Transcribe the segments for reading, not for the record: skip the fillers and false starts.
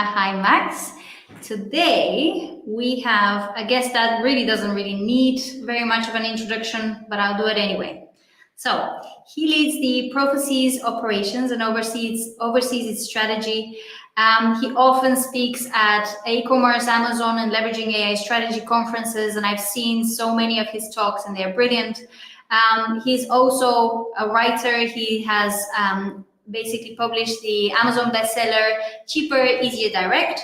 Hi, Max. Today we have a guest that really doesn't really need very much of an introduction, but I'll do it anyway. So he leads the prophecies operations and oversees its strategy. He often speaks at e-commerce, Amazon, and leveraging AI strategy conferences, and I've seen so many of his talks, and they're brilliant. He's also a writer. He has basically published the Amazon bestseller Cheaper, Easier, Direct.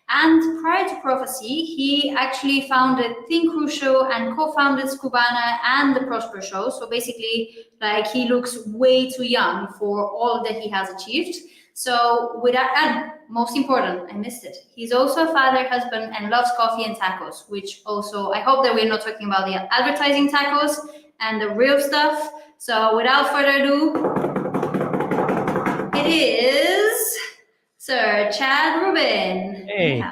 And prior to Prophecy, he actually founded Think Crucial and co-founded Scubana and the Prosper Show. So basically, like, he looks way too young for all that he has achieved. So without, and most important, I missed it. He's also a father, husband, and loves coffee and tacos, which also, I hope that we're not talking about the advertising tacos and the real stuff. So without further ado, it is Sir Chad Rubin. Hey,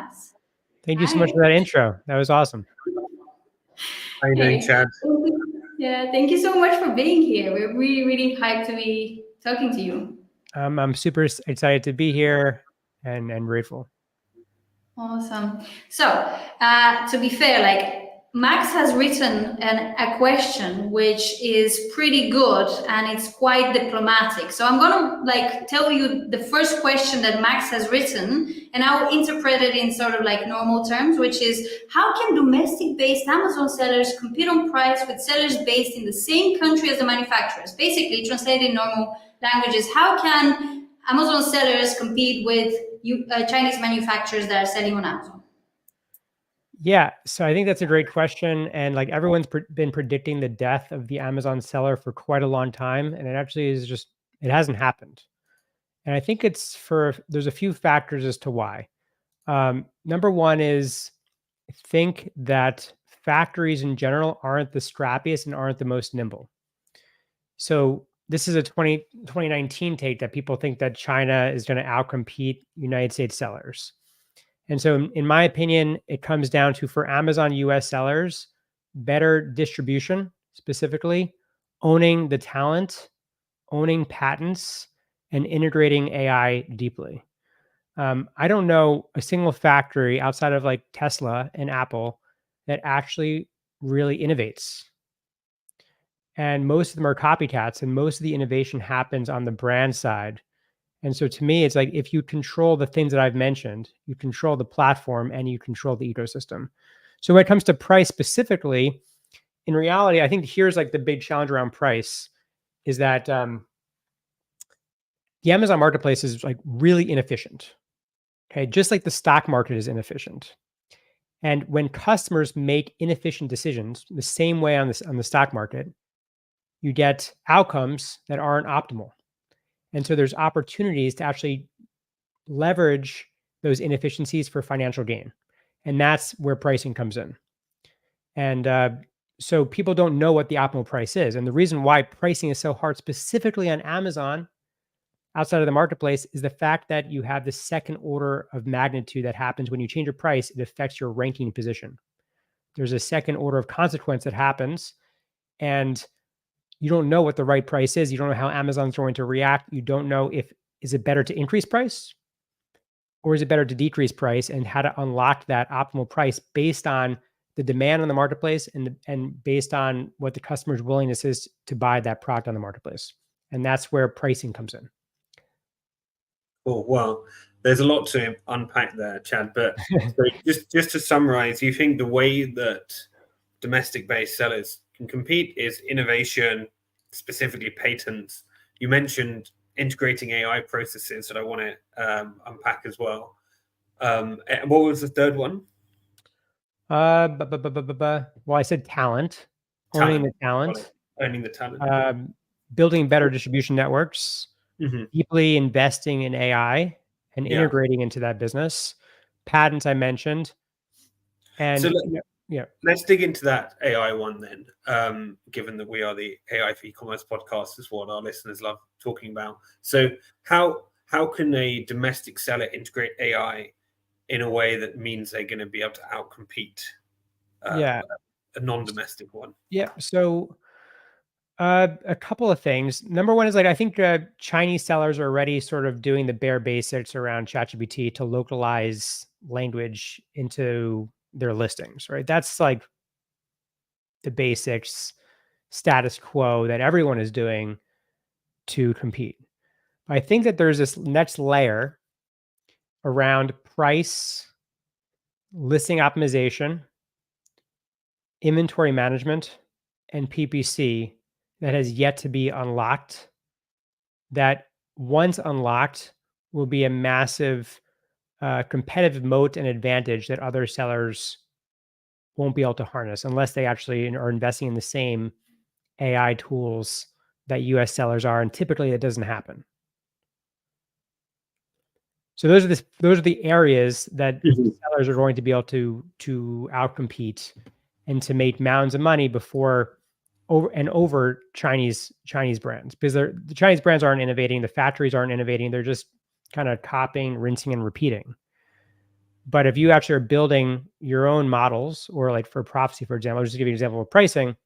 thank you so much for that intro. That was awesome. How are you doing, Chad? Yeah, thank you so much for being here. We're really, really hyped to be talking to you. I'm super excited to be here and grateful. Awesome. So, to be fair, like, Max has written a question which is pretty good and it's quite diplomatic. So I'm gonna tell you the first question that Max has written, and I'll interpret it in sort of like normal terms, which is, how can domestic-based Amazon sellers compete on price with sellers based in the same country as the manufacturers? Basically, translated in normal languages, how can Amazon sellers compete with Chinese manufacturers that are selling on Amazon? Yeah, so I think that's a great question. And like, everyone's been predicting the death of the Amazon seller for quite a long time. And it actually is just, it hasn't happened. And I think there's a few factors as to why. Number one is, I think that factories in general aren't the strappiest and aren't the most nimble. So this is a 2019 take that people think that China is going to outcompete United States sellers. And so in my opinion, it comes down to, for Amazon US sellers, better distribution, specifically owning the talent, owning patents, and integrating AI deeply. I don't know a single factory outside of like Tesla and Apple that actually really innovates. And most of them are copycats, and most of the innovation happens on the brand side. And so to me, it's like, if you control the things that I've mentioned, you control the platform and you control the ecosystem. So when it comes to price specifically, in reality, I think here's like the big challenge around price is that the Amazon marketplace is like really inefficient. Okay, just like the stock market is inefficient. And when customers make inefficient decisions, the same way on the stock market, you get outcomes that aren't optimal. And so there's opportunities to actually leverage those inefficiencies for financial gain. And that's where pricing comes in. And so people don't know what the optimal price is. And the reason why pricing is so hard, specifically on Amazon, outside of the marketplace, is the fact that you have the second order of magnitude that happens when you change your price. It affects your ranking position. There's a second order of consequence that happens, and you don't know what the right price is. You don't know how Amazon's going to react. You don't know is it better to increase price or is it better to decrease price, and how to unlock that optimal price based on the demand on the marketplace and based on what the customer's willingness is to buy that product on the marketplace. And that's where pricing comes in. Oh, well, there's a lot to unpack there, Chad. But just to summarize, you think the way that domestic-based sellers can compete is innovation, specifically patents. You mentioned integrating AI processes that I want to unpack as well. What was the third one? Well, I said talent. Owning the talent. Owning the talent. Building better distribution networks. Deeply investing in AI and integrating into that business. Patents I mentioned. And so let's dig into that AI one then, given that we are the AI for e-commerce podcast, is what our listeners love talking about. So how can a domestic seller integrate AI in a way that means they're going to be able to outcompete a non-domestic one? Yeah. So A couple of things. Number one is like I think Chinese sellers are already sort of doing the bare basics around ChatGPT to localize language into their listings, right? That's like the basics, status quo that everyone is doing to compete. I think that there's this next layer around price, listing optimization, inventory management, and PPC that has yet to be unlocked. That once unlocked will be a massive competitive moat and advantage that other sellers won't be able to harness unless they actually are investing in the same AI tools that US sellers are. And typically it doesn't happen. So those are the areas that sellers are going to be able to outcompete and to make mounds of money before over Chinese brands, because the Chinese brands aren't innovating, the factories aren't innovating, they're just kind of copying, rinsing, and repeating. But if you actually are building your own models, or like for prophecy, for example, I'll just give you an example of pricing.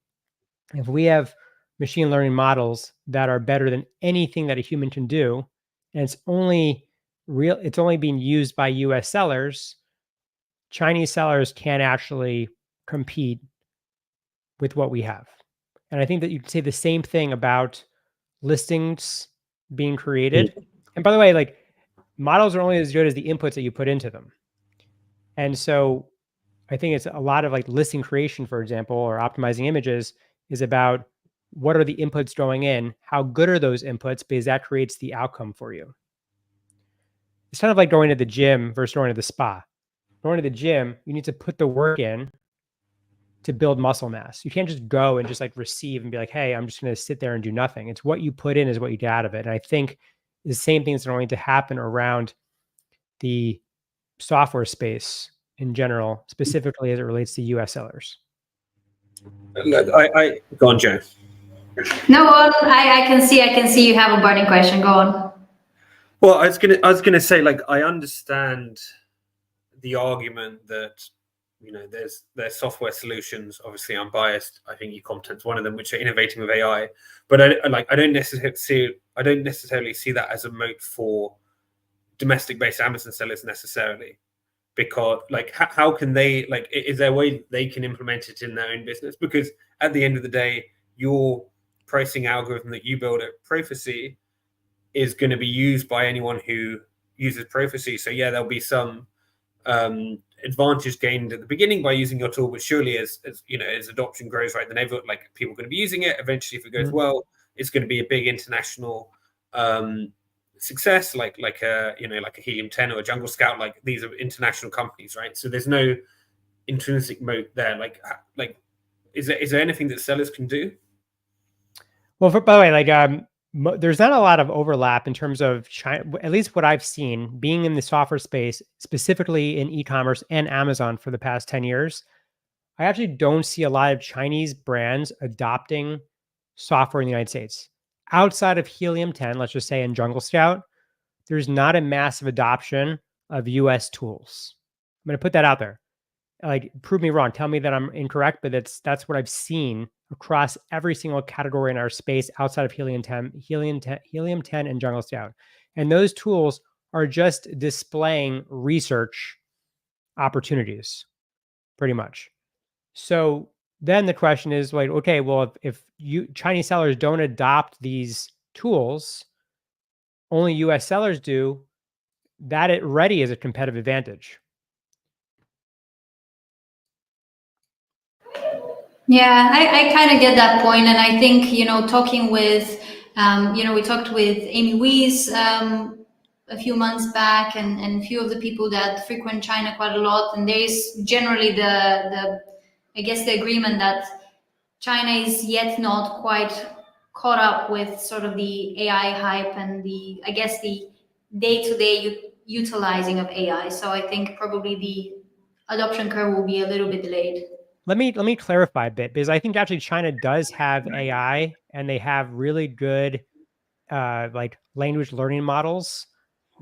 If we have machine learning models that are better than anything that a human can do, and it's only being used by US sellers, Chinese sellers can't actually compete with what we have. And I think that you can say the same thing about listings being created. And by the way, like models are only as good as the inputs that you put into them. And so I think it's a lot of like listing creation, for example, or optimizing images is about what are the inputs going in? How good are those inputs? Because that creates the outcome for you. It's kind of like going to the gym versus going to the spa. Going to the gym, you need to put the work in to build muscle mass. You can't just go and just like receive and be like, hey, I'm just going to sit there and do nothing. It's what you put in is what you get out of it. And I think the same thing is going to happen around the software space in general, specifically as it relates to US sellers. I go on, Joe. No, I can see you have a burning question. Go on. Well, I was gonna say, like, I understand the argument that, you know, there's software solutions. Obviously, I'm biased. I think eContent's one of them, which are innovating with AI. But I don't necessarily see that as a moat for domestic-based Amazon sellers necessarily, because like how can they, like, is there a way they can implement it in their own business? Because at the end of the day, your pricing algorithm that you build at Prophecy is going to be used by anyone who uses Prophecy. So yeah, there'll be some advantage gained at the beginning by using your tool, but surely as you know, as adoption grows, right, then like people are going to be using it. Eventually, if it goes well, it's going to be a big international success, like a Helium 10 or a Jungle Scout. Like, these are international companies, right? So there's no intrinsic moat there. Like is there anything that sellers can do? Well, by the way, like there's not a lot of overlap in terms of China, at least what I've seen being in the software space, specifically in e-commerce and Amazon for the past 10 years. I actually don't see a lot of Chinese brands adopting software in the United States. Outside of Helium 10, let's just say in Jungle Scout, there's not a massive adoption of US tools. I'm going to put that out there. Like, prove me wrong, tell me that I'm incorrect, but that's what I've seen across every single category in our space outside of Helium 10 and Jungle Scout. And those tools are just displaying research opportunities, pretty much. So then the question is, like, okay, well, if Chinese sellers don't adopt these tools, only US sellers do, that already is a competitive advantage. Yeah, I kind of get that point, and I think, you know, talking with, we talked with Amy Weiss a few months back, and a few of the people that frequent China quite a lot, and there is generally the I guess the agreement that China is yet not quite caught up with sort of the AI hype and the, I guess, the day-to-day utilizing of AI. So I think probably the adoption curve will be a little bit delayed. Let me clarify a bit, because I think actually China does have AI, and they have really good like language learning models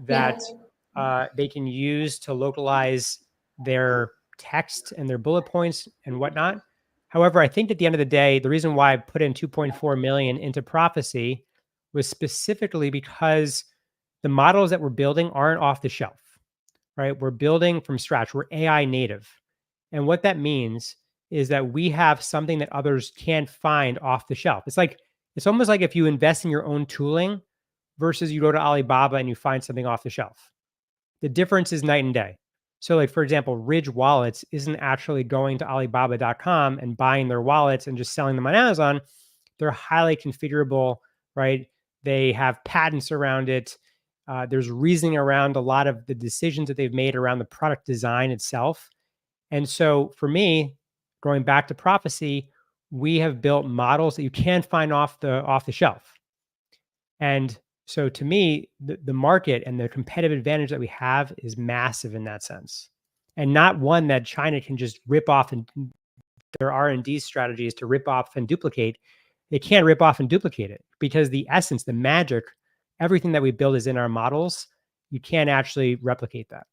that they can use to localize their text and their bullet points and whatnot. However, I think at the end of the day, the reason why I put in 2.4 million into Prophecy was specifically because the models that we're building aren't off the shelf, right? We're building from scratch. We're AI native. And what that means is that we have something that others can't find off the shelf. It's almost like if you invest in your own tooling versus you go to Alibaba and you find something off the shelf. The difference is night and day. So like, for example, Ridge Wallets isn't actually going to Alibaba.com and buying their wallets and just selling them on Amazon. They're highly configurable, right? They have patents around it. There's reasoning around a lot of the decisions that they've made around the product design itself. And so for me, going back to Prophecy, we have built models that you can't find off the shelf. And so to me, the market and the competitive advantage that we have is massive in that sense. And not one that China can just rip off, and their R&D strategies to rip off and duplicate. They can't rip off and duplicate it because the essence, the magic, everything that we build is in our models. You can't actually replicate that.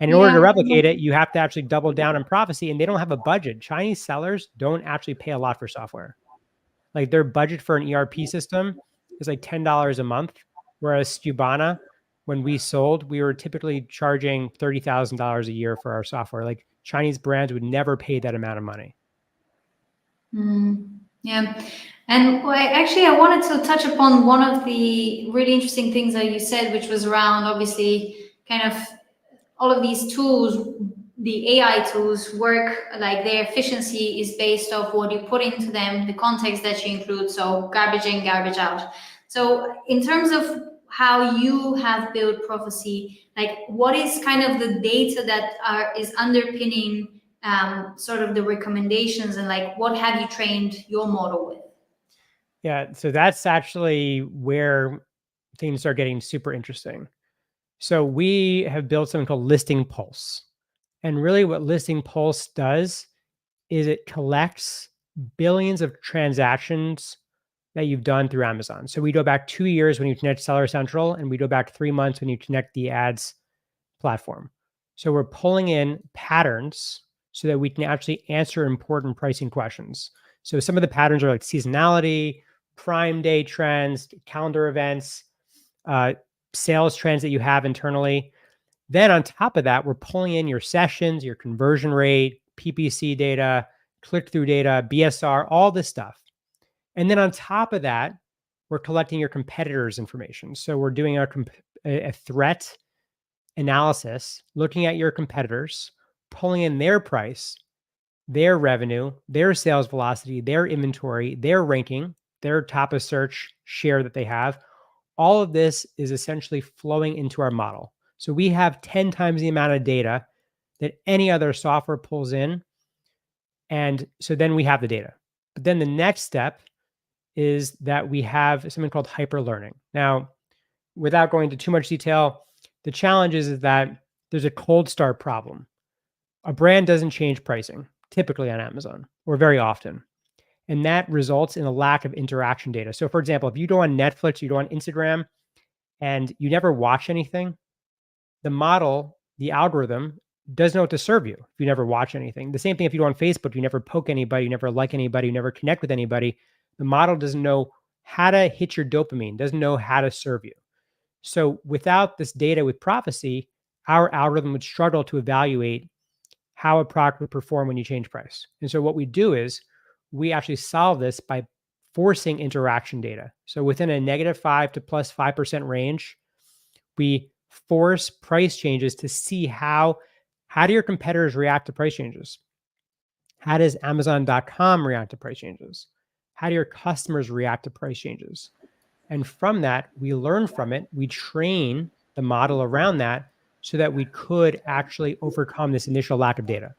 And in order to replicate it, you have to actually double down on Prophecy, and they don't have a budget. Chinese sellers don't actually pay a lot for software. Like their budget for an ERP system is like $10 a month, whereas Stubana, when we sold, we were typically charging $30,000 a year for our software. Like Chinese brands would never pay that amount of money. Yeah. And I wanted to touch upon one of the really interesting things that you said, which was around obviously kind of all of these tools, the AI tools work, like their efficiency is based off what you put into them, the context that you include, so garbage in, garbage out. So in terms of how you have built Prophecy, like what is kind of the data that is underpinning sort of the recommendations, and like what have you trained your model with? Yeah, so that's actually where things are getting super interesting. So we have built something called Listing Pulse. And really what Listing Pulse does is it collects billions of transactions that you've done through Amazon. So we go back 2 years when you connect Seller Central, and we go back 3 months when you connect the ads platform. So we're pulling in patterns so that we can actually answer important pricing questions. So some of the patterns are like seasonality, Prime Day trends, calendar events, sales trends that you have internally. Then on top of that, we're pulling in your sessions, your conversion rate, PPC data, click-through data, BSR, all this stuff. And then on top of that, we're collecting your competitors' information. So we're doing a threat analysis, looking at your competitors, pulling in their price, their revenue, their sales velocity, their inventory, their ranking, their top of search share that they have. All of this is essentially flowing into our model. So we have 10 times the amount of data that any other software pulls in. And so then we have the data. But then the next step is that we have something called hyper learning. Now, without going into too much detail, the challenge is that there's a cold start problem. A brand doesn't change pricing typically on Amazon, or very often. And that results in a lack of interaction data. So for example, if you go on Netflix, you go on Instagram, and you never watch anything, the model, the algorithm, doesn't know what to serve you if you never watch anything. The same thing if you go on Facebook, you never poke anybody, you never like anybody, you never connect with anybody. The model doesn't know how to hit your dopamine, doesn't know how to serve you. So without this data with Prophecy, our algorithm would struggle to evaluate how a product would perform when you change price. And so what we do is we actually solve this by forcing interaction data. So within a -5 to +5% range, we force price changes to see how do your competitors react to price changes? How does Amazon.com react to price changes? How do your customers react to price changes? And from that, we learn from it. We train the model around that so that we could actually overcome this initial lack of data.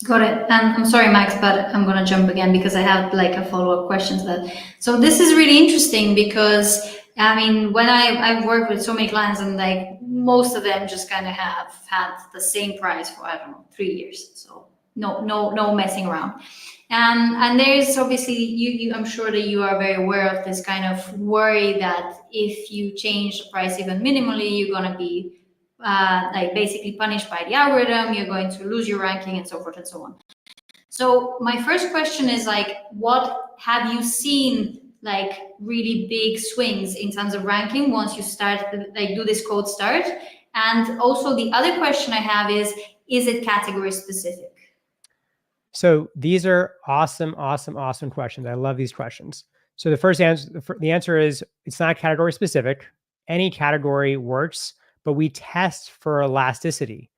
Got it. And I'm sorry, Max, but I'm going to jump again because I have like a follow-up question to that. So this is really interesting because, I mean, when I've worked with so many clients, and like most of them just kind of have had the same price for, I don't know, 3 years. So no messing around. And there's obviously, I'm sure that you are very aware of this kind of worry that if you change the price even minimally, you're going to be like basically punished by the algorithm, you're going to lose your ranking and so forth and so on. So my first question is like, what have you seen like really big swings in terms of ranking once you start like do this cold start? And also the other question I have is it category specific? So these are awesome, awesome, awesome questions. I love these questions. So the first answer, the answer is it's not category specific. Any category works, but we test for elasticity.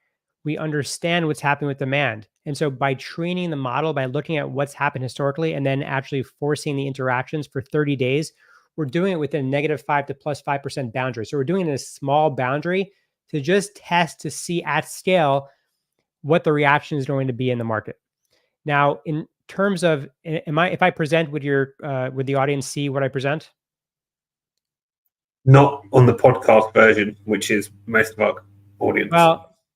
We understand what's happening with demand. And so by training the model, by looking at what's happened historically, and then actually forcing the interactions for 30 days, we're doing it within -5 to +5% boundary. So we're doing it in a small boundary to just test to see at scale what the reaction is going to be in the market. Now, in terms of, if I present, would the audience see what I present? Not on the podcast version, which is most of our audience.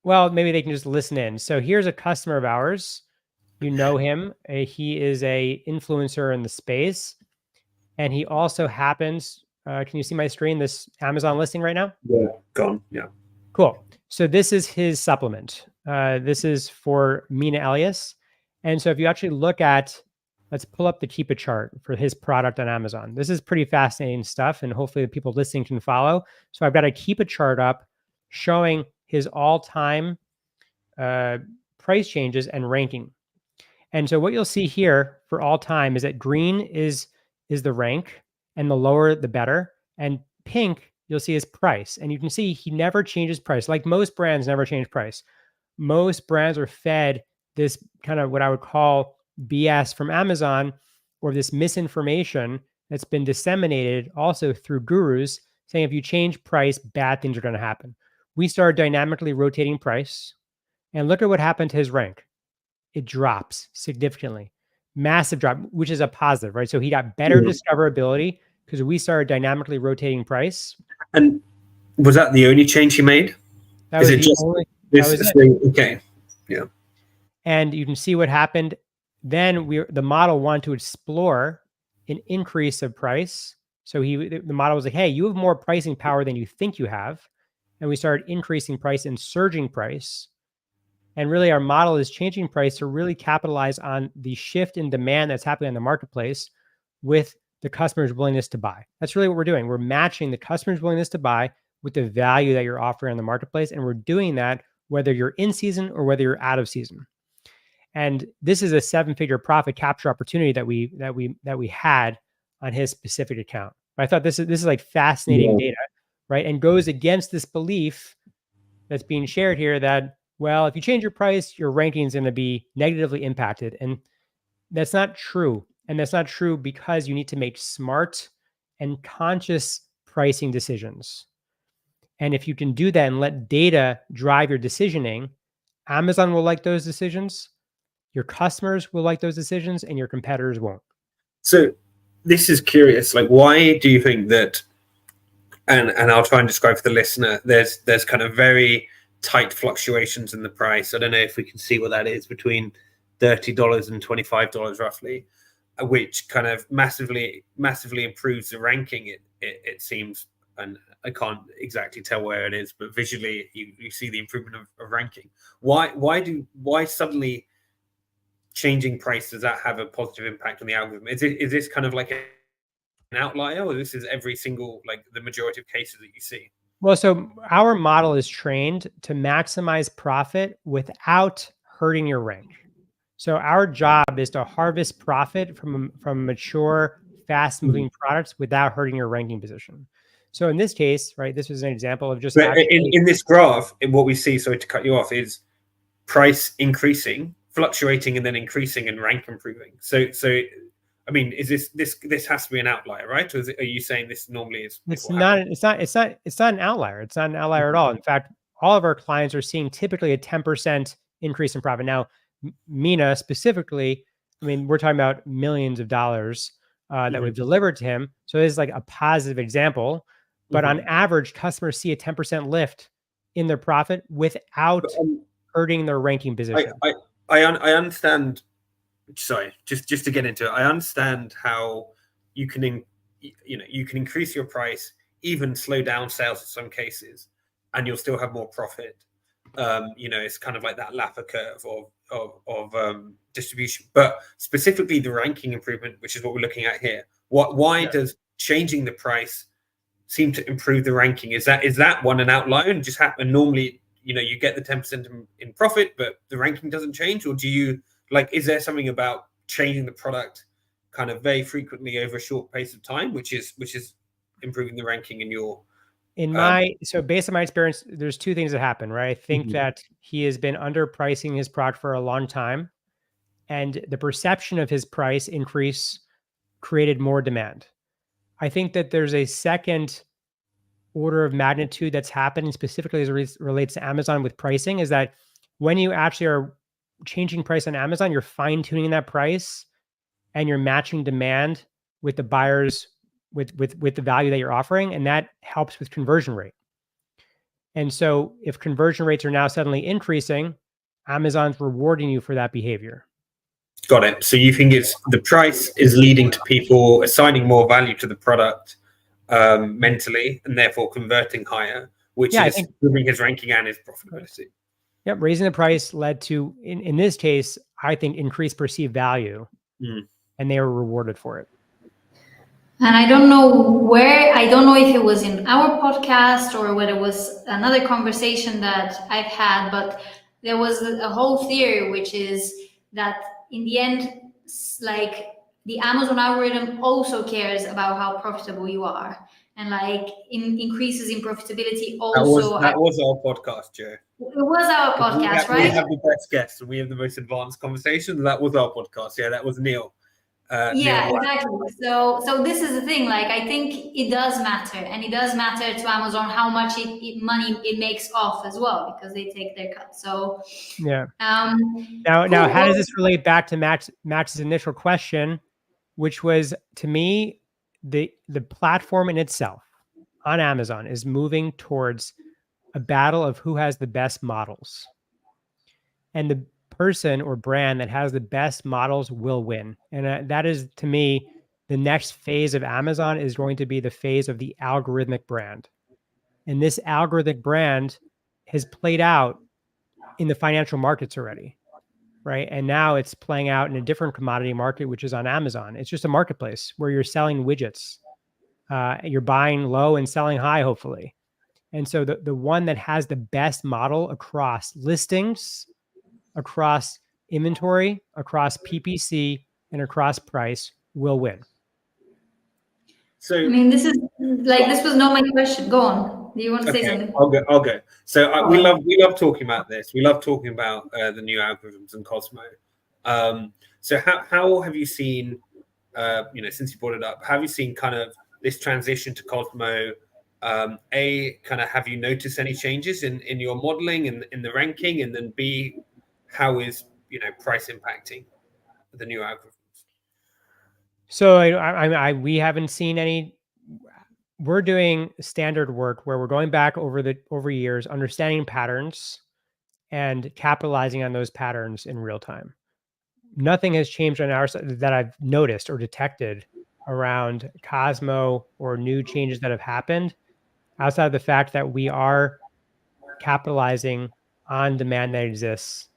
Well, maybe they can just listen in. So here's a customer of ours. You know him. He is a influencer in the space, and he also happens. Can you see my screen? This Amazon listing right now? Yeah, gone. Yeah. Cool. So this is his supplement. This is for Mina Elias. And so if you actually look at, let's pull up the Keep It chart for his product on Amazon. This is pretty fascinating stuff, and hopefully the people listening can follow. So I've got a Keep It chart up showing his all-time price changes and ranking. And so what you'll see here for all time is that green is the rank, and the lower the better. And pink, you'll see his price. And you can see he never changes price. Like most brands never change price. Most brands are fed this kind of what I would call BS from Amazon, or this misinformation that's been disseminated also through gurus saying if you change price, bad things are going to happen. We started dynamically rotating price, and look at what happened to his rank. It drops significantly, massive drop, which is a positive, right? So he got better discoverability because we started dynamically rotating price. And was that the only change you made? That Is was it the just only. this That was it. thing? Okay. Yeah. And you can see what happened. Then the model wanted to explore an increase of price. So the model was like, hey, you have more pricing power than you think you have. And we started increasing price and surging price. And really our model is changing price to really capitalize on the shift in demand that's happening in the marketplace with the customer's willingness to buy. That's really what we're doing. We're matching the customer's willingness to buy with the value that you're offering on the marketplace. And we're doing that whether you're in season or whether you're out of season. And this is a 7-figure profit capture opportunity that we had on his specific account. But I thought this is like fascinating data, right? And goes against this belief that's being shared here that, well, if you change your price, your ranking is going to be negatively impacted. And that's not true. And that's not true because you need to make smart and conscious pricing decisions. And if you can do that and let data drive your decisioning, Amazon will like those decisions, your customers will like those decisions, and your competitors won't. So this is curious. Like, why do you think that, and I'll try and describe for the listener, there's kind of very tight fluctuations in the price. I don't know if we can see what that is, between $30 and $25 roughly, which kind of massively improves the ranking, it seems. And I can't exactly tell where it is, but visually you see the improvement of ranking. Why suddenly changing price, does that have a positive impact on the algorithm? Is this kind of like an outlier, or this is every single, like the majority of cases that you see? Well, so our model is trained to maximize profit without hurting your rank. So our job is to harvest profit from mature, fast-moving products without hurting your ranking position. So in this case, right, this was an example of just in this graph, what we see, sorry to cut you off, is price increasing, fluctuating, and then increasing, and rank improving. So I mean, is this has to be an outlier, right? Or are you saying this normally is? It's not an outlier. It's not an outlier at all. In fact, all of our clients are seeing typically a 10% increase in profit. Now, Mina specifically, I mean, we're talking about millions of dollars that we've delivered to him. So this is like a positive example. But on average, customers see a 10% lift in their profit without hurting their ranking position. I understand. Sorry, just to get into it, I understand how you can increase your price, even slow down sales in some cases, and you'll still have more profit. It's kind of like that Laffer curve of distribution, but specifically the ranking improvement, which is what we're looking at here. Why does changing the price seem to improve the ranking? Is that one an outlier and just happen normally? You get the 10% in profit, but the ranking doesn't change, or do you is there something about changing the product kind of very frequently over a short pace of time, which is improving the ranking in your so based on my experience, there's two things that happen, right? I think that he has been underpricing his product for a long time, and the perception of his price increase created more demand. I think that there's a second order of magnitude that's happening specifically as it relates to Amazon with pricing, is that when you actually are changing price on Amazon, you're fine tuning that price and you're matching demand with the buyers with the value that you're offering, and that helps with conversion rate. And so if conversion rates are now suddenly increasing, Amazon's rewarding you for that behavior. Got it. So you think it's the price is leading to people assigning more value to the product mentally, and therefore converting higher, which is improving his ranking and his profitability. Yep, raising the price led to, in this case, I think, increased perceived value, and they were rewarded for it. And I don't know if it was in our podcast or whether it was another conversation that I've had, but there was a whole theory, which is that in the end, like the Amazon algorithm also cares about how profitable you are, and increases in profitability also. That was our podcast, Joe. It was our podcast, right? We have the best guests and we have the most advanced conversations. That was our podcast. Yeah, that was Neil. Yeah, exactly. So this is the thing. I think it does matter, and it does matter to Amazon how much money it makes off as well, because they take their cut. So yeah. Now, how does this relate back to Max's initial question, which was, to me, the platform in itself on Amazon is moving towards a battle of who has the best models, and the person or brand that has the best models will win. And that is, to me, the next phase of Amazon is going to be the phase of the algorithmic brand. And this algorithmic brand has played out in the financial markets already, right? And now it's playing out in a different commodity market, which is on Amazon. It's just a marketplace where you're selling widgets. You're buying low and selling high, hopefully. And so the one that has the best model across listings, across inventory, across PPC, and across price will win. So I mean, this was not my question. Go on. Do you want to say something? I'll go. So we love talking about this. We love talking about the new algorithms and Cosmo. So how have you seen, since you brought it up, have you seen kind of this transition to Cosmo? Have you noticed any changes in your modeling and in the ranking, and then B, how is price impacting the new algorithms? So we haven't seen any. We're doing standard work where we're going back over years, understanding patterns and capitalizing on those patterns in real time. Nothing has changed on our side that I've noticed or detected around Cosmo or new changes that have happened, outside of the fact that we are capitalizing on demand that exists.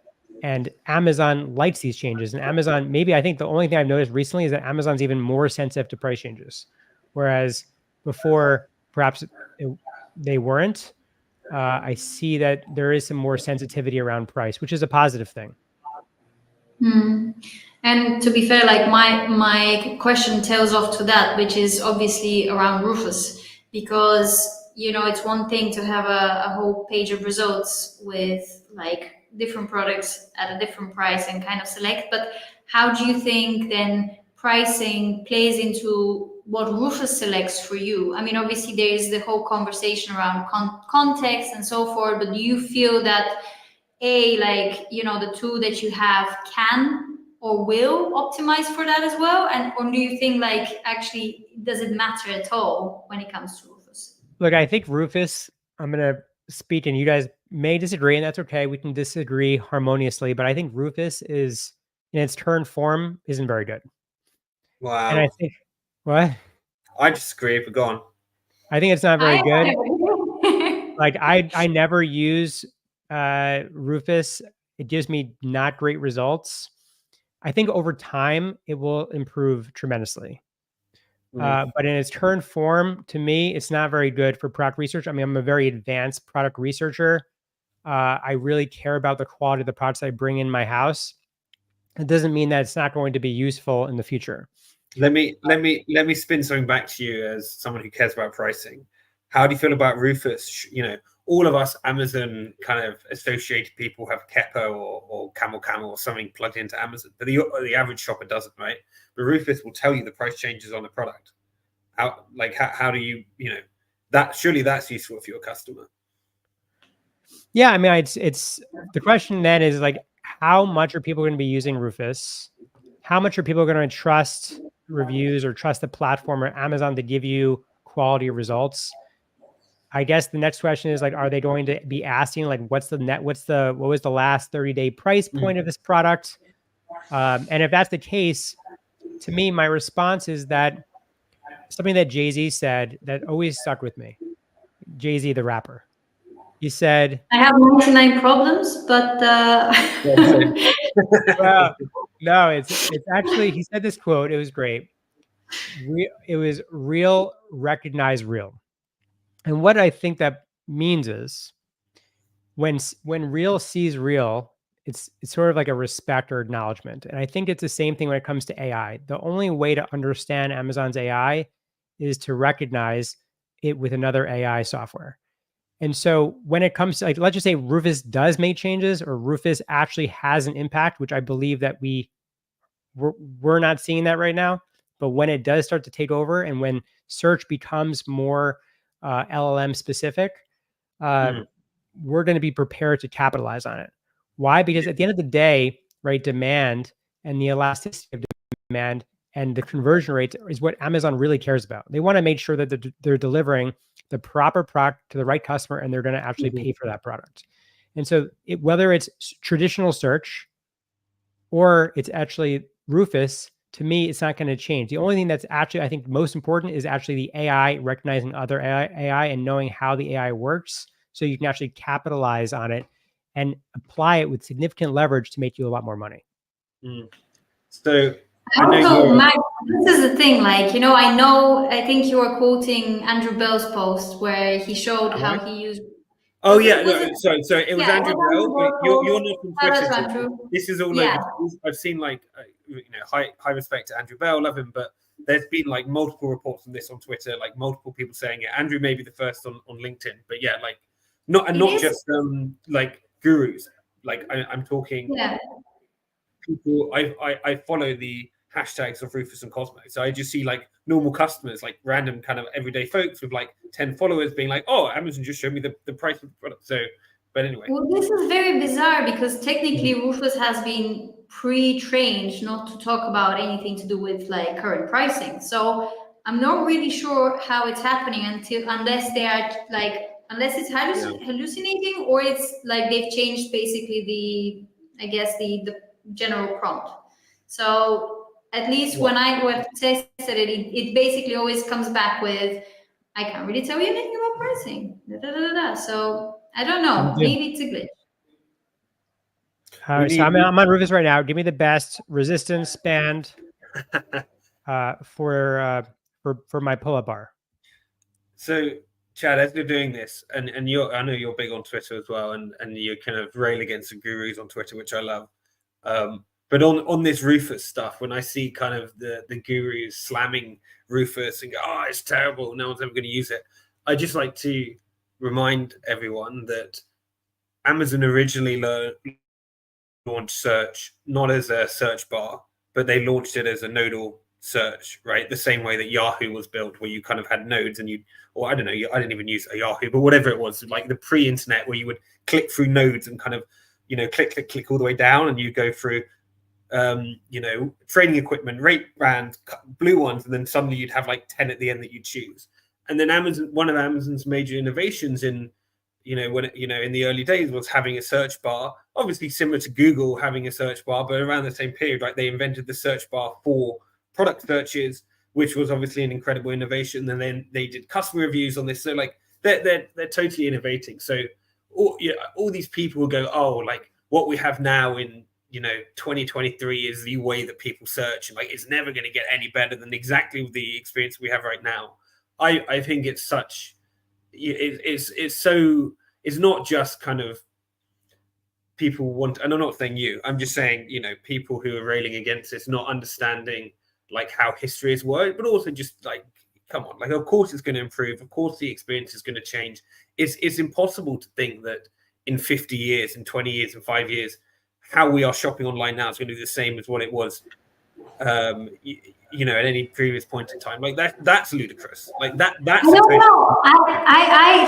And Amazon likes these changes. And Amazon, maybe I think the only thing I've noticed recently is that Amazon's even more sensitive to price changes. Whereas before, perhaps they weren't. I see that there is some more sensitivity around price, which is a positive thing. And to be fair, my question tails off to that, which is obviously around Rufus, because it's one thing to have a whole page of results with different products at a different price and kind of select, but how do you think then pricing plays into what Rufus selects for you? I mean, obviously there is the whole conversation around context and so forth, but do you feel that the tool that you have can or will optimize for that as well? Or do you think actually does it matter at all when it comes to Rufus? Look, I think Rufus, I'm going to speak and you guys may disagree, and that's okay. We can disagree harmoniously, but I think Rufus is, in its current form, isn't very good. Wow. And I think, what? I disagree, but go on. I think it's not very good. I never use Rufus, it gives me not great results. I think over time it will improve tremendously. But in its current form, to me, it's not very good for product research. I mean, I'm a very advanced product researcher. I really care about the quality of the products I bring in my house. It doesn't mean that it's not going to be useful in the future. Let me spin something back to you as someone who cares about pricing. How do you feel about Rufus? You know, all of us Amazon kind of associated people have Kepo or Camel or something plugged into Amazon, but the average shopper doesn't, right? But Rufus will tell you the price changes on the product. How do you know that? Surely that's useful for your customer. Yeah, I mean, it's the question then is like, how much are people going to be using Rufus? How much are people going to trust reviews or trust the platform or Amazon to give you quality results? I guess the next question is like, are they going to be asking like, what was the last 30-day price point of this product? And if that's the case, to me, my response is that something that Jay-Z said that always stuck with me. Jay-Z, the rapper. He said, I have 99 problems, but well, no, it's actually, he said this quote, it was great. It was real, recognize real. And what I think that means is when real sees real, it's sort of like a respect or acknowledgement. And I think it's the same thing when it comes to AI. The only way to understand Amazon's AI is to recognize it with another AI software. And so when it comes to, like, let's just say Rufus does make changes or Rufus actually has an impact, which I believe that we're not seeing that right now. But when it does start to take over and when search becomes more LLM specific, we're going to be prepared to capitalize on it. Why? Because at the end of the day, right, demand and the elasticity of demand and the conversion rates is what Amazon really cares about. They want to make sure that they're delivering the proper product to the right customer and they're going to actually pay for that product. And so whether it's traditional search or it's actually Rufus, to me, it's not going to change. The only thing that's actually, I think, most important is actually the AI, recognizing other AI and knowing how the AI works so you can actually capitalize on it and apply it with significant leverage to make you a lot more money. So also, Mike, this is the thing, like, you know, I think you are quoting Andrew Bell's post where he showed how he used. Oh yeah, sorry, it was Andrew Bell. But you're not from Twitter. That's true. This is all over. I've seen like high respect to Andrew Bell, love him, but there's been like multiple reports on this on Twitter, like multiple people saying it. Andrew may be the first on LinkedIn, but yeah, like not just like gurus. Like I'm talking people. I follow the hashtags of Rufus and Cosmo, so I just see like normal customers, like random kind of everyday folks with like 10 followers being like, oh, Amazon just showed me the price of the product. So but anyway, well, this is very bizarre because technically Rufus has been pre-trained not to talk about anything to do with like current pricing, so I'm not really sure how it's happening unless they are like, unless it's hallucinating or it's like they've changed basically the general prompt. So at least when I went tested it basically always comes back with, I can't really tell you anything about pricing. So I don't know. Maybe it's a glitch. So I'm on Rufus right now. Give me the best resistance band for my pull-up bar. So Chad, as you're doing this, and I know you're big on Twitter as well, and you kind of rail against the gurus on Twitter, which I love. But on this Rufus stuff, when I see kind of the gurus slamming Rufus and go, oh, it's terrible, no one's ever going to use it, I just like to remind everyone that Amazon originally launched search not as a search bar, but they launched it as a nodal search, right? The same way that Yahoo was built, where you kind of had nodes and I don't know, I didn't even use a Yahoo, but whatever it was, like the pre-internet where you would click through nodes and kind of, click all the way down, and you go through training equipment, rate bands, blue ones, and then suddenly you'd have like 10 at the end that you'd choose. And then one of Amazon's major innovations in the early days was having a search bar, obviously similar to Google having a search bar, but around the same period, right? They invented the search bar for product searches, which was obviously an incredible innovation. And then they did customer reviews on this. So like they're totally innovating. So all these people will go, oh, like what we have now in 2023 is the way that people search, and like it's never going to get any better than exactly the experience we have right now. I think it's such it's not just kind of people want, and I'm not saying you, I'm just saying, people who are railing against this, not understanding like how history has worked, but also just like, come on, like, of course it's going to improve. Of course the experience is going to change. It's impossible to think that in 50 years, in 20 years, in 5 years, how we are shopping online now is going to be the same as what it was, at any previous point in time. Like that's ludicrous. Like that's. I don't know.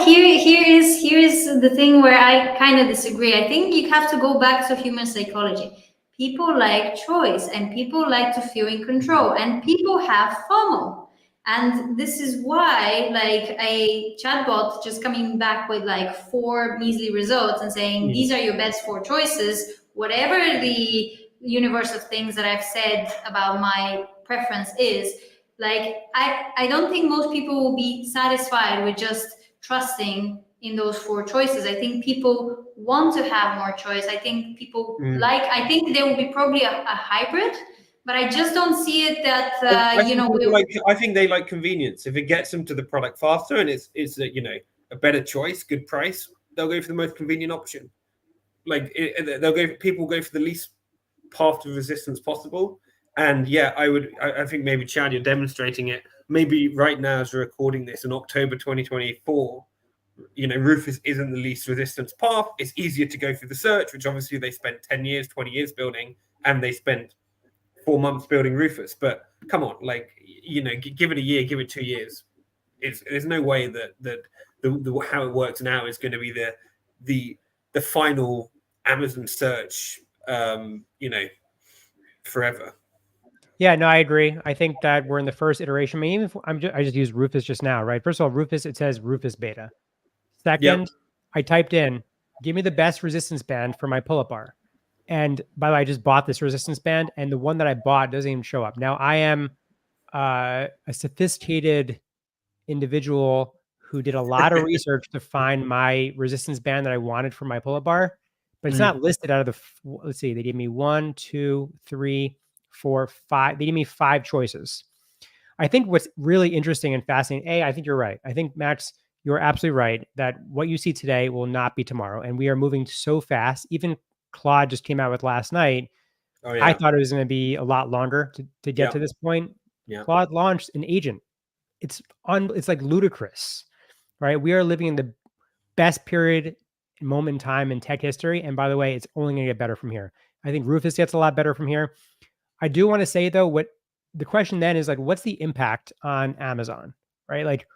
Here is the thing where I kind of disagree. I think you have to go back to human psychology. People like choice, and people like to feel in control, and people have FOMO. And this is why, like, a chatbot just coming back with like 4 measly results and saying these are your best 4 choices, whatever the universe of things that I've said about my preference is, like, I don't think most people will be satisfied with just trusting in those 4 choices. I think people want to have more choice. I think people I think there will be probably a hybrid, but I just don't see it that I think they like convenience. If it gets them to the product faster and it's a better choice, good price, they'll go for the most convenient option. Like people go for the least path of resistance possible. And yeah, I think maybe, Chad, you're demonstrating it. Maybe right now as we're recording this in October 2024, Rufus isn't the least resistance path. It's easier to go through the search, which obviously they spent 10 years, 20 years building, and they spent 4 months building Rufus. But come on, like, give it a year, give it 2 years. There's no way that the how it works now is going to be the final Amazon search, forever. Yeah, no, I agree. I think that we're in the first iteration. I mean, even if I just used Rufus just now, right? First of all, Rufus, it says Rufus beta. Second, I typed in, give me the best resistance band for my pull-up bar. And by the way, I just bought this resistance band, and the one that I bought doesn't even show up. Now, I am a sophisticated individual who did a lot of research to find my resistance band that I wanted for my pull-up bar, but it's not listed out of the, let's see, they gave me 1, 2, 3, 4, 5. They gave me 5 choices. I think what's really interesting and fascinating, I think you're right. I think, Max, you're absolutely right that what you see today will not be tomorrow. And we are moving so fast. Even Claude just came out with last night. Oh, yeah. I thought it was going to be a lot longer to get to this point. Yeah. Claude launched an agent. It's like ludicrous, right? We are living in the best period, moment in time in tech history. And by the way, it's only going to get better from here. I think Rufus gets a lot better from here. I do want to say, though, what the question then is, like, what's the impact on Amazon, right? Like,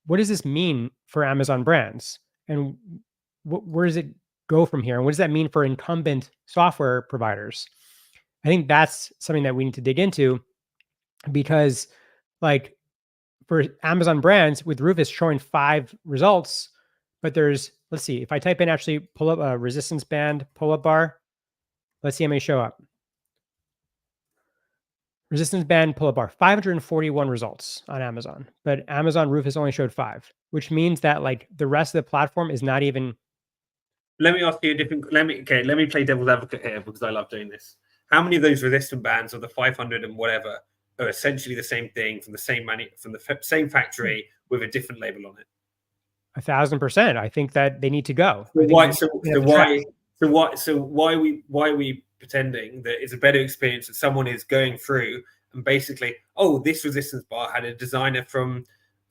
what does this mean for Amazon brands? And where does it go from here? And what does that mean for incumbent software providers? I think that's something that we need to dig into, because, like, for Amazon brands with Rufus showing 5 results, but there's, let's see, if I type in actually pull up a resistance band pull-up bar, let's see how many show up. Resistance band pull-up bar, 541 results on Amazon, but Amazon Rufus only showed 5, which means that, like, the rest of the platform is not even. Let me ask you a different. Let me play devil's advocate here, because I love doing this. How many of those resistant bands, or the 500 and whatever, are essentially the same thing from the same factory with a different label on it? 1,000%. I think that they need to go. So why are we pretending that it's a better experience that someone is going through and basically, oh, this resistance bar had a designer from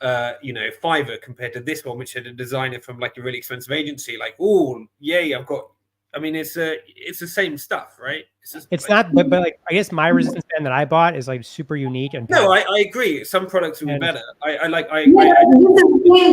Fiverr compared to this one, which had a designer from like a really expensive agency? Like, oh, yay, I mean, it's the same stuff, right? It's not, but like, I guess my resistance band that I bought is like super unique. And no, I agree. Some products will be better.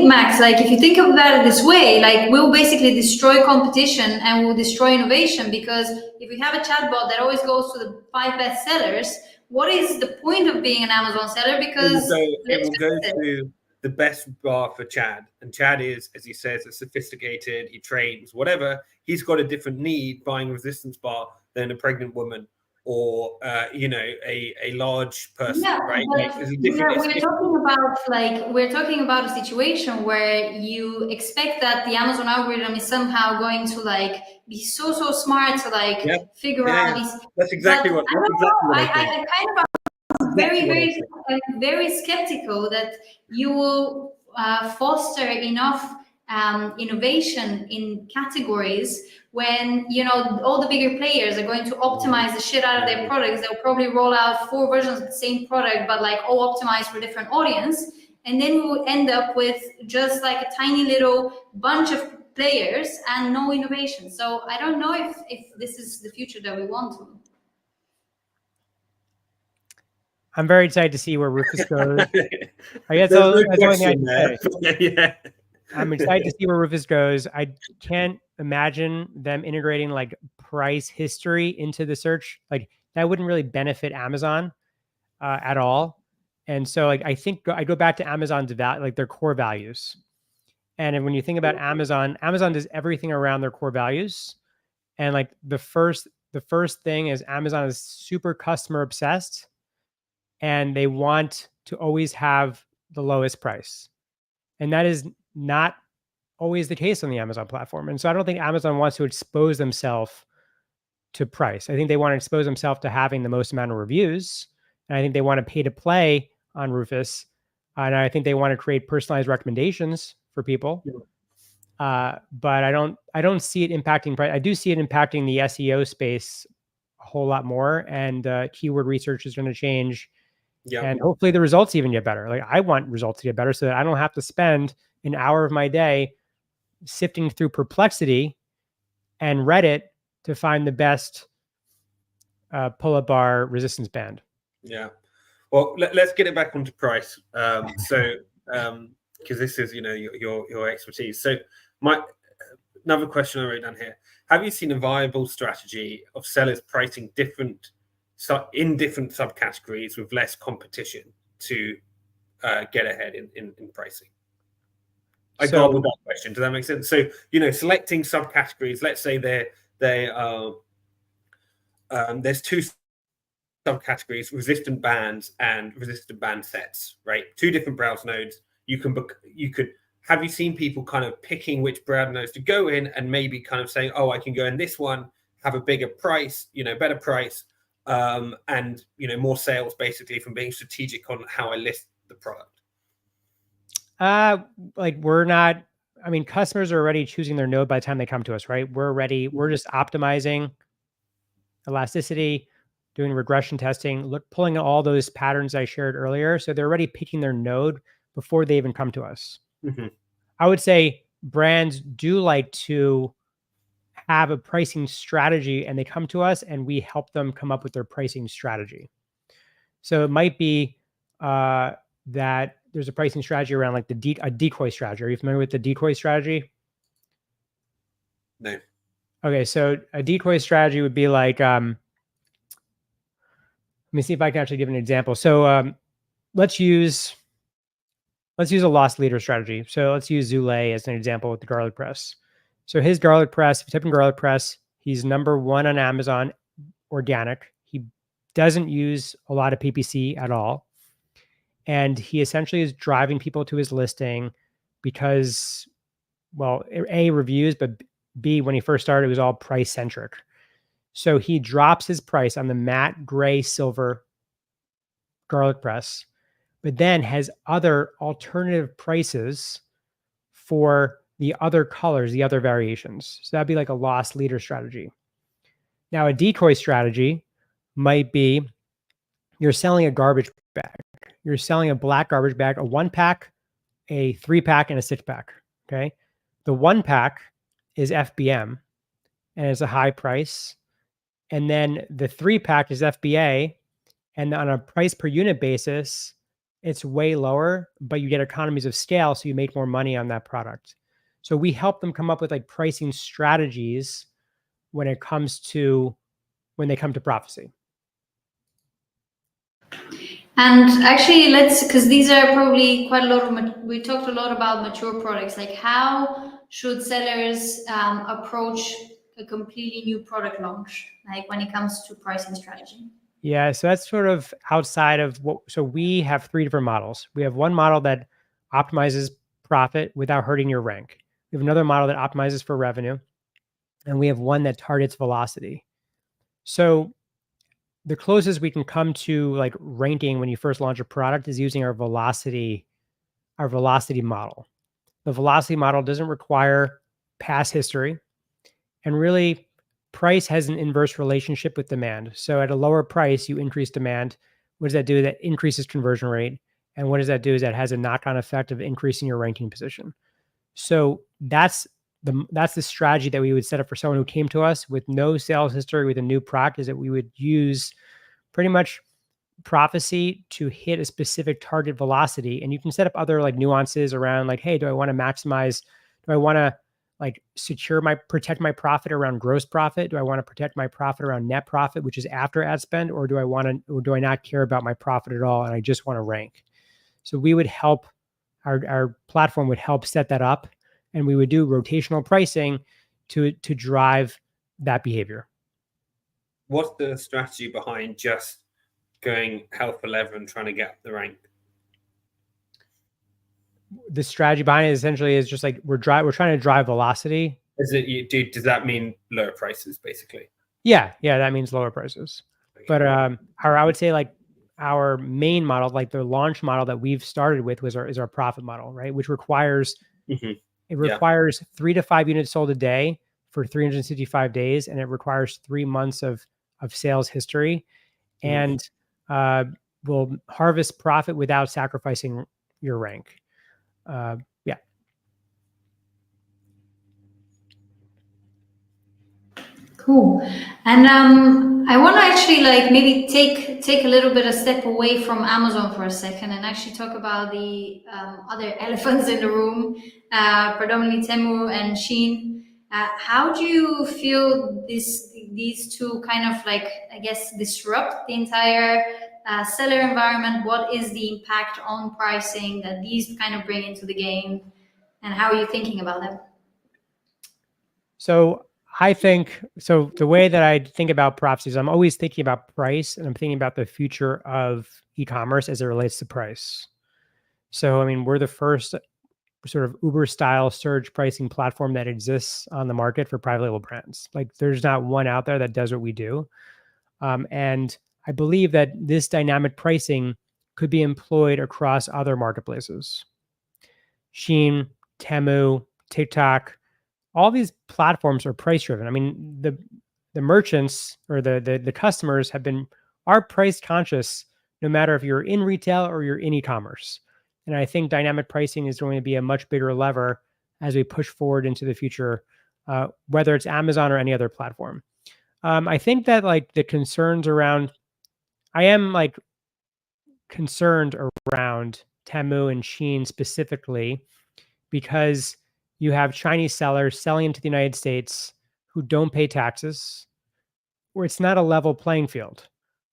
Max, like, if you think about it this way, like, we'll basically destroy competition and we'll destroy innovation, because if we have a chatbot that always goes to the 5 best sellers, what is the point of being an Amazon seller? Because it will go to the best bar for Chad, and Chad is, as he says, a sophisticated, he trains, whatever. He's got a different need buying a resistance bar than a pregnant woman or a large person, Yeah, right? but Like, there's a different. we're talking about a situation where you expect that the Amazon algorithm is somehow going to like be so smart to like Yeah, figure yeah, out yeah. these. That's But exactly I what. That's don't know. exactly what I I think. kind of Exactly what I think. very skeptical that you will foster enough innovation in categories when all the bigger players are going to optimize the shit out of their products. They'll probably roll out 4 versions of the same product, but like all optimized for different audience, and then we will end up with just like a tiny little bunch of players and no innovation. So I don't know if this is the future that we want to. I'm very excited to see where Rufus goes. I guess There's no that's the only thing I question can there. say. Yeah. I'm excited to see where Rufus goes. I can't imagine them integrating like price history into the search. Like that wouldn't really benefit Amazon at all. And so like I think I go back to Amazon's like their core values. And when you think about Amazon, Amazon does everything around their core values. And like the first thing is Amazon is super customer obsessed, and they want to always have the lowest price. And that is not always the case on the Amazon platform. And so I don't think Amazon wants to expose themselves to price. I think they want to expose themselves to having the most amount of reviews. And I think they want to pay to play on Rufus. And I think they want to create personalized recommendations for people. But I don't see it impacting price. I do see it impacting the SEO space a whole lot more. And keyword research is going to change. Yeah. And hopefully the results even get better. Like I want results to get better so that I don't have to spend an hour of my day sifting through Perplexity and Reddit to find the best pull-up bar resistance band. Yeah. Well, let's get it back onto price. Because this is your expertise. So another question I wrote down here: have you seen a viable strategy of sellers pricing in different subcategories with less competition to get ahead in pricing? I got with that question. Does that make sense? So selecting subcategories. Let's say there's 2 subcategories: resistant bands and resistant band sets. Right, 2 different browse nodes. You could. Have you seen people kind of picking which browse nodes to go in, and maybe kind of saying, "Oh, I can go in this one, have a bigger price, better price, and more sales, basically, from being strategic on how I list the product." Like we're not. I mean, customers are already choosing their node by the time they come to us, right? We're just optimizing elasticity, doing regression testing, pulling all those patterns I shared earlier. So they're already picking their node before they even come to us. Mm-hmm. I would say brands do like to have a pricing strategy, and they come to us and we help them come up with their pricing strategy. So it might be that there's a pricing strategy around like a decoy strategy. Are you familiar with the decoy strategy? No. Okay, so a decoy strategy would be like, let me see if I can actually give an example. So let's use a loss leader strategy. So let's use Zule as an example with the garlic press. So his garlic press, if you type in garlic press, he's #1 on Amazon organic. He doesn't use a lot of PPC at all. And he essentially is driving people to his listing because, well, A, reviews, but B, when he first started, it was all price centric. So he drops his price on the matte gray silver garlic press, but then has other alternative prices for the other colors, the other variations. So that'd be like a loss leader strategy. Now, a decoy strategy might be you're selling a garbage bag. You're selling a black garbage bag, a 1-pack, a 3-pack, and a 6-pack. Okay. The 1-pack is FBM and it's a high price. And then the 3-pack is FBA. And on a price per unit basis, it's way lower, but you get economies of scale. So you make more money on that product. So we help them come up with like pricing strategies when they come to Prophecy. And actually, because these are probably quite a lot of, we talked a lot about mature products, like how should sellers approach a completely new product launch, like when it comes to pricing strategy? Yeah, so that's sort of outside of what. So we have 3 different models. We have one model that optimizes profit without hurting your rank. We have another model that optimizes for revenue, and we have one that targets velocity. So the closest we can come to like ranking when you first launch a product is using our velocity model. The velocity model doesn't require past history, and really price has an inverse relationship with demand. So at a lower price, you increase demand. What does that do? That increases conversion rate. And what does that do is that has a knock-on effect of increasing your ranking position. So that's the strategy that we would set up for someone who came to us with no sales history with a new product, is that we would use pretty much prophecy to hit a specific target velocity. And you can set up other like nuances around like, hey, do I want to maximize, do I want to like protect my profit around gross profit? Do I want to protect my profit around net profit, which is after ad spend? Or do I not care about my profit at all? And I just want to rank. So we would help, our platform would help set that up, and we would do rotational pricing to drive that behavior. What's the strategy behind just going hell for leather and trying to get up the rank? The strategy behind it essentially is just like we're trying to drive velocity. Does that mean lower prices basically? Yeah, that means lower prices. Okay. But I would say like our main model, like the launch model that we've started with, is our profit model, right? Which requires it requires 3 to 5 units sold a day for 365 days, and it requires 3 months of sales history, and will harvest profit without sacrificing your rank. Yeah. Cool. And I want to actually like maybe take a little bit a step away from Amazon for a second and actually talk about the other elephants in the room, predominantly Temu and Shein. How do you feel these two kind of like, I guess, disrupt the entire seller environment? What is the impact on pricing that these kind of bring into the game, and how are you thinking about them? So I think, so the way that I think about props is I'm always thinking about price, and I'm thinking about the future of e-commerce as it relates to price. So, I mean, we're the first sort of Uber style surge pricing platform that exists on the market for private label brands. Like there's not one out there that does what we do. And I believe that this dynamic pricing could be employed across other marketplaces. Shein, Temu, TikTok, all these platforms are price driven. I mean, the merchants or the customers are price conscious, no matter if you're in retail or you're in e-commerce. And I think dynamic pricing is going to be a much bigger lever as we push forward into the future, whether it's Amazon or any other platform. I think that like the concerns around, I am like concerned around Temu and Shein specifically, because you have Chinese sellers selling into the United States who don't pay taxes, where it's not a level playing field,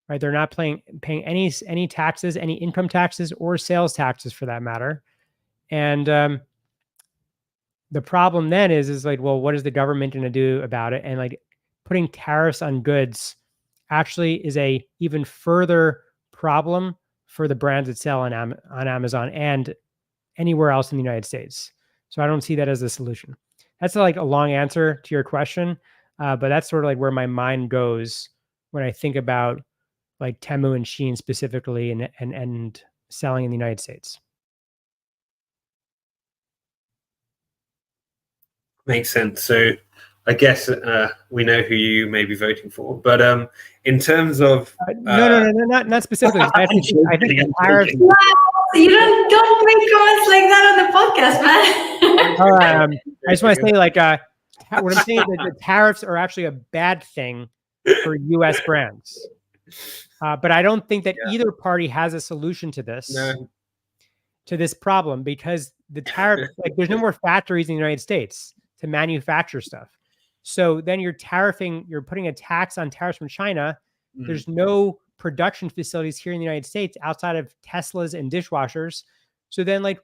right? They're not paying any taxes, any income taxes or sales taxes for that matter. And the problem then is like, well, what is the government going to do about it? And like putting tariffs on goods actually is a even further problem for the brands that sell on Amazon and anywhere else in the United States. So I don't see that as a solution. That's like a long answer to your question, but that's sort of like where my mind goes when I think about like Temu and Shein specifically and selling in the United States. Makes sense. So I guess we know who you may be voting for, but in terms of no, not specifically. I think the tariffs. Wow, you don't make comments like that on the podcast, man. I just want to say, like, what I'm saying is that the tariffs are actually a bad thing for U.S. brands, but I don't think that either party has a solution to this. No. To this problem, because the tariff, like, there's no more factories in the United States to manufacture stuff. So then you're putting a tax on tariffs from China. There's no production facilities here in the United States outside of Teslas and dishwashers. So then like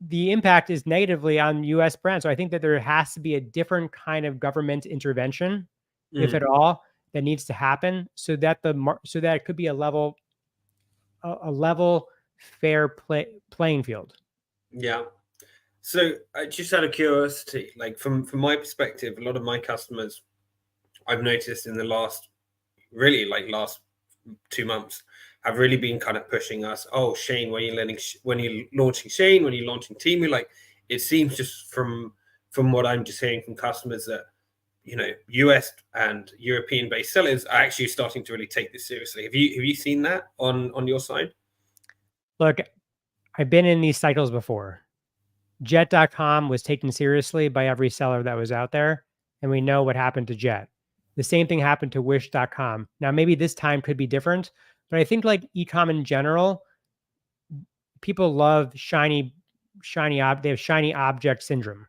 the impact is negatively on U.S. brands. So I think that there has to be a different kind of government intervention, if at all, that needs to happen, so that so that it could be a level, fair playing field. Yeah. So just out of curiosity, like from my perspective, a lot of my customers, I've noticed in the last 2 months, have really been kind of pushing us. Oh, Shane, when you're launching Shane, when you're launching Temu, like it seems just from what I'm just hearing from customers that, you know, US and European based sellers are actually starting to really take this seriously. Have you seen that on your side? Look, I've been in these cycles before. Jet.com was taken seriously by every seller that was out there, and we know what happened to Jet. The same thing happened to Wish.com. Now, maybe this time could be different, but I think like ecom in general, people love they have shiny object syndrome.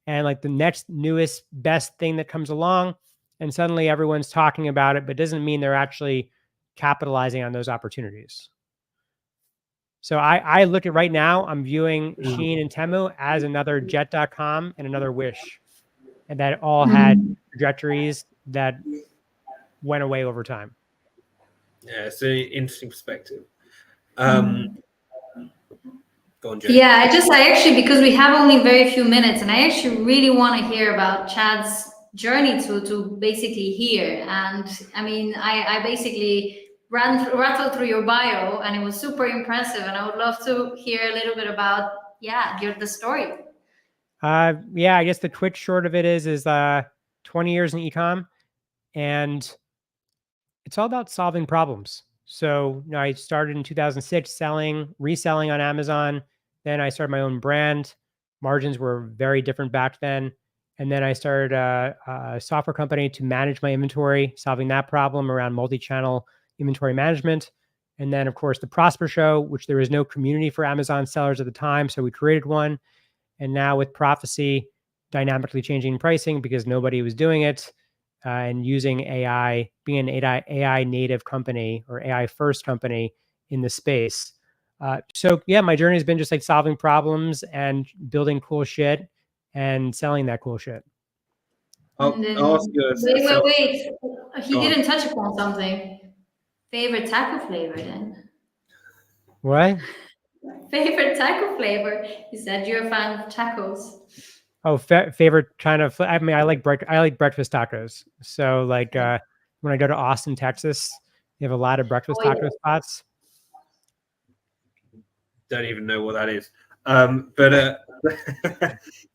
And like the next newest best thing that comes along, and suddenly everyone's talking about it, but doesn't mean they're actually capitalizing on those opportunities. So I look at right now, I'm viewing Shein and Temu as another Jet.com and another Wish, and that all had trajectories that went away over time. Yeah, it's an interesting perspective. Go on, Jay. Yeah, I actually, because we have only very few minutes, and I actually really want to hear about Chad's journey to basically here. And I mean, I basically rattled through your bio, and it was super impressive. And I would love to hear a little bit about the story. Yeah, I guess the quick short of it is 20 years in ecom, and it's all about solving problems. So I started in 2006 reselling on Amazon. Then I started my own brand. Margins were very different back then. And then I started a software company to manage my inventory, solving that problem around multi-channel inventory management. And then, of course, the Prosper Show, which there was no community for Amazon sellers at the time. So we created one. And now with Prophecy, dynamically changing pricing because nobody was doing it. And using AI, being an AI native company or AI first company in the space. So yeah, my journey has been just like solving problems and building cool shit and selling that cool shit. I'll ask you wait. He didn't touch upon something. Favorite taco flavor then? What? Favorite taco flavor? You said you're a fan of tacos. Oh, favorite kind of. I mean, I like breakfast tacos. So like when I go to Austin, Texas, they have a lot of breakfast taco spots. Don't even know what that is. But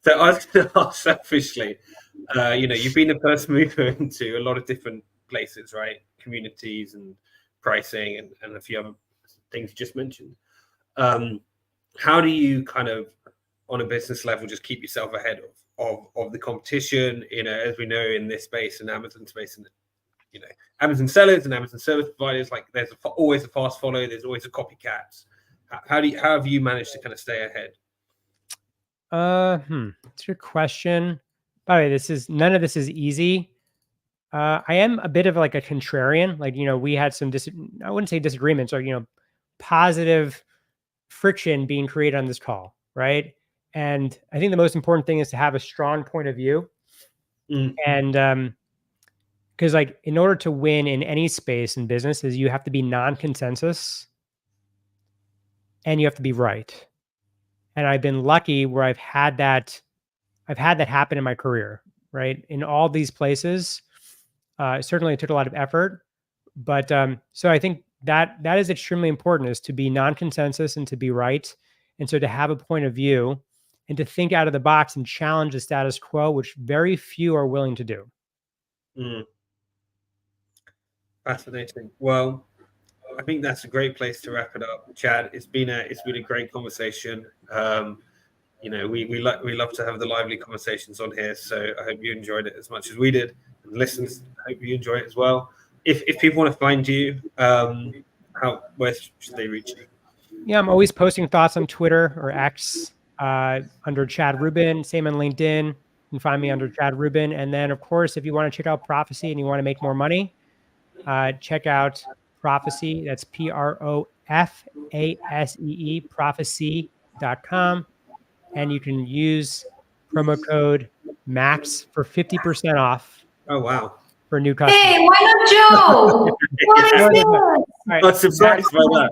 so I was going to ask selfishly. You know, you've been a first mover into a lot of different places, right? Communities and pricing and a few other things you just mentioned. How do you kind of, on a business level, just keep yourself ahead of the competition? You know, as we know in this space and Amazon space, and you know, Amazon sellers and Amazon service providers, like there's always a fast follow, there's always a copycat. How have you managed to kind of stay ahead? That's a good question. By the way, none of this is easy. I am a bit of like a contrarian. Like, you know, we had some I wouldn't say disagreements, or, you know, positive friction being created on this call, right? And I think the most important thing is to have a strong point of view. And because like in order to win in any space in businesses, you have to be non-consensus and you have to be right. And I've been lucky where I've had that happen in my career, right? In all these places, certainly it took a lot of effort, but so I think that is extremely important, is to be non-consensus and to be right. And so to have a point of view and to think out of the box and challenge the status quo, which very few are willing to do. Fascinating. Well, I think that's a great place to wrap it up, Chad. It's been a great conversation. You know, we love to have the lively conversations on here. So I hope you enjoyed it as much as we did, and listeners, I hope you enjoy it as well. If people want to find you, where should they reach you? Yeah, I'm always posting thoughts on Twitter or X under Chad Rubin. Same on LinkedIn. You can find me under Chad Rubin. And then, of course, if you want to check out Prophecy and you want to make more money, check out Prophecy. That's PROFASEE, prophecy.com. and you can use promo code MAX for 50% off Oh, wow. for new customers. Hey, why not Joe? What is No, no, this? no. All right, I'm surprised by that.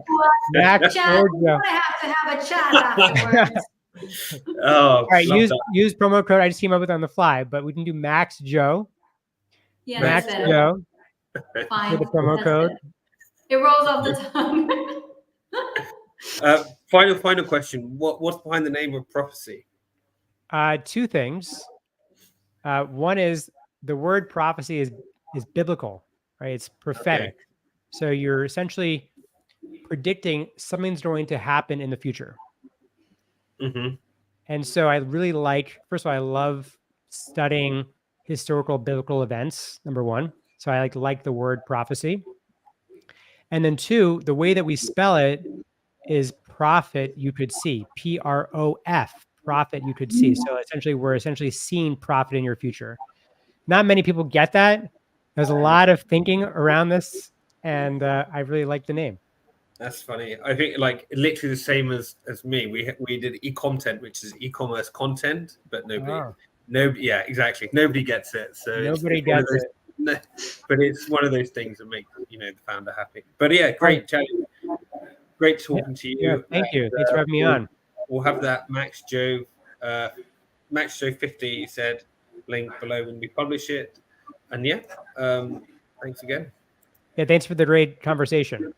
Max Chat, or we're Joe. gonna have to have a chat afterwards. Oh, All right, love use promo code I just came up with on the fly, but we can do Max Joe. Yeah, Max that's better. Joe Fine. for the promo That's code. better. It rolls off the tongue. Final question. What's behind the name of prophecy? Two things. One is the word prophecy is biblical, right? It's prophetic. Okay. So you're essentially predicting something's going to happen in the future. Mm-hmm. And so I really like, first of all, I love studying historical biblical events, number one. So I like the word prophecy. And then two, the way that we spell it is prophet you could see, P-R-O-F, prophet you could see. So essentially, we're essentially seeing profit in your future. Not many people get that. There's a lot of thinking around this, and I really like the name. That's funny. I think like literally the same as me. We did e-content, which is e-commerce content, but nobody, yeah, exactly. Nobody gets it. So Nobody it's one of gets those, it. no, but it's one of those things that make the founder happy. But yeah, great chat. Great talking to you. Yeah, thank you. Thanks for having me on. We'll have that Max Joe 50. You said link below when we publish it, and yeah, thanks again. Yeah, thanks for the great conversation.